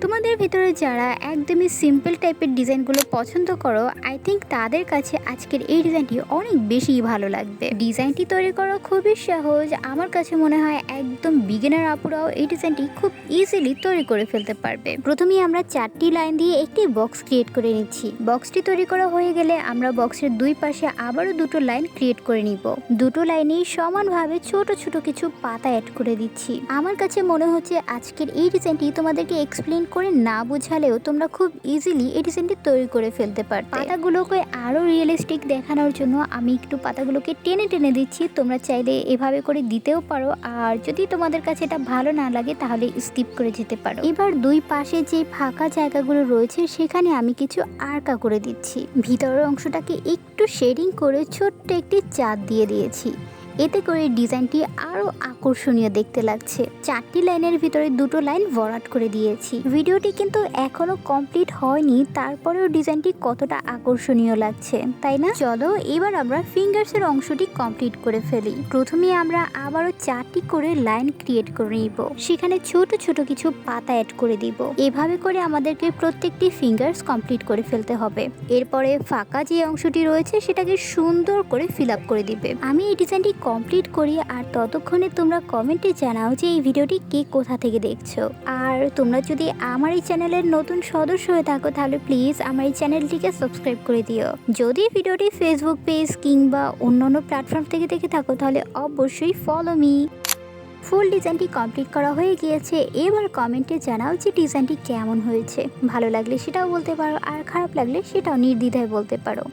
তোমাদের ভিতরে যারা একদমই সিম্পল টাইপের ডিজাইনগুলো পছন্দ করো, আই থিঙ্ক তাদের কাছে আজকের এই ডিজাইনটি অনেক বেশি ভালো লাগবে। ডিজাইনটি তৈরি করা খুবই সহজ, আমার কাছে মনে হয় একদম বিগিনার আপুরাও এই ডিজাইনটি খুব ইজিলি তৈরি করে ফেলতে পারবে। প্রথমেই আমরা 4টি লাইন দিয়ে একটি বক্স ক্রিয়েট করে নিচ্ছি। বক্সটি তৈরি করা হয়ে গেলে আমরা বক্সের দুই পাশে আবারও দুটো লাইন ক্রিয়েট করে নিব। দুটো লাইনেই সমানভাবে ছোট ছোট কিছু পাতা অ্যাড করে দিচ্ছি। আমার কাছে মনে হচ্ছে আজকের এই ডিজাইনটি তোমাদেরকে এক্সপ্লেন করে না বোঝালেও তোমরা খুব ইজিলি এই ডিজাইনটি তৈরি করে ফেলতে পারবে। পাতাগুলোকে আরো রিয়েলিস্টিক দেখানোর জন্য আমি একটু পাতাগুলোকে টেনে টেনে দিচ্ছি। তোমরা চাইলে এভাবে করে দিতেও পারো, আর যদি তোমাদের কাছে এটা ভালো না লাগে তাহলে স্কিপ করে যেতে পারো। এবার দুই পাশে যে ফাঁকা জায়গাগুলো রয়েছে সেখানে আমি কিছু আর্কা করে দিচ্ছি। ভিতরের অংশটাকে একটু শেডিং করে ছোট্ট একটি চাঁদ দিয়ে দিয়েছি। এতে করে ডিজাইনটি আরো আকর্ষণীয় দেখতে লাগছে। 4টি লাইনের ভিতরে দুটো লাইন ভরাট করে দিয়েছি। ভিডিওটি কিন্তু এখনো কমপ্লিট হয়নি, তারপরেও ডিজাইনটি কতটা আকর্ষণীয় লাগছে, তাই না? চলো এবার আমরা ফিঙ্গার্সের অংশটি কমপ্লিট করে ফেলি। প্রথমে আমরা আবারও 4টি করে লাইন ক্রিয়েট করে নিব, সেখানে ছোট ছোট কিছু পাতা অ্যাড করে দিব। এভাবে করে আমাদেরকে প্রত্যেকটি ফিঙ্গার্স কমপ্লিট করে ফেলতে হবে। এরপরে ফাঁকা যে অংশটি রয়েছে সেটাকে সুন্দর করে ফিল আপ করে দিবে। আমি এই ডিজাইনটি কমপ্লিট করি, আর ততক্ষণে তোমরা কমেন্টে জানাও যে এই ভিডিওটি কে কোথা থেকে দেখছো। আর তোমরা যদি আমার এই চ্যানেলের নতুন সদস্য হয়ে থাকো তাহলে প্লিজ আমার এই চ্যানেলটিকে সাবস্ক্রাইব করে দিও। যদি ভিডিওটি ফেসবুক পেজ কিংবা অন্যান্য প্ল্যাটফর্ম থেকে দেখে থাকো তাহলে অবশ্যই ফলো মি। ফুল ডিজাইনটি কমপ্লিট করা হয়ে গিয়েছে। এবার কমেন্টে জানাও যে ডিজাইনটি কেমন হয়েছে। ভালো লাগলে সেটাও বলতে পারো, আর খারাপ লাগলে সেটাও নির্দ্বিধায় বলতে পারো।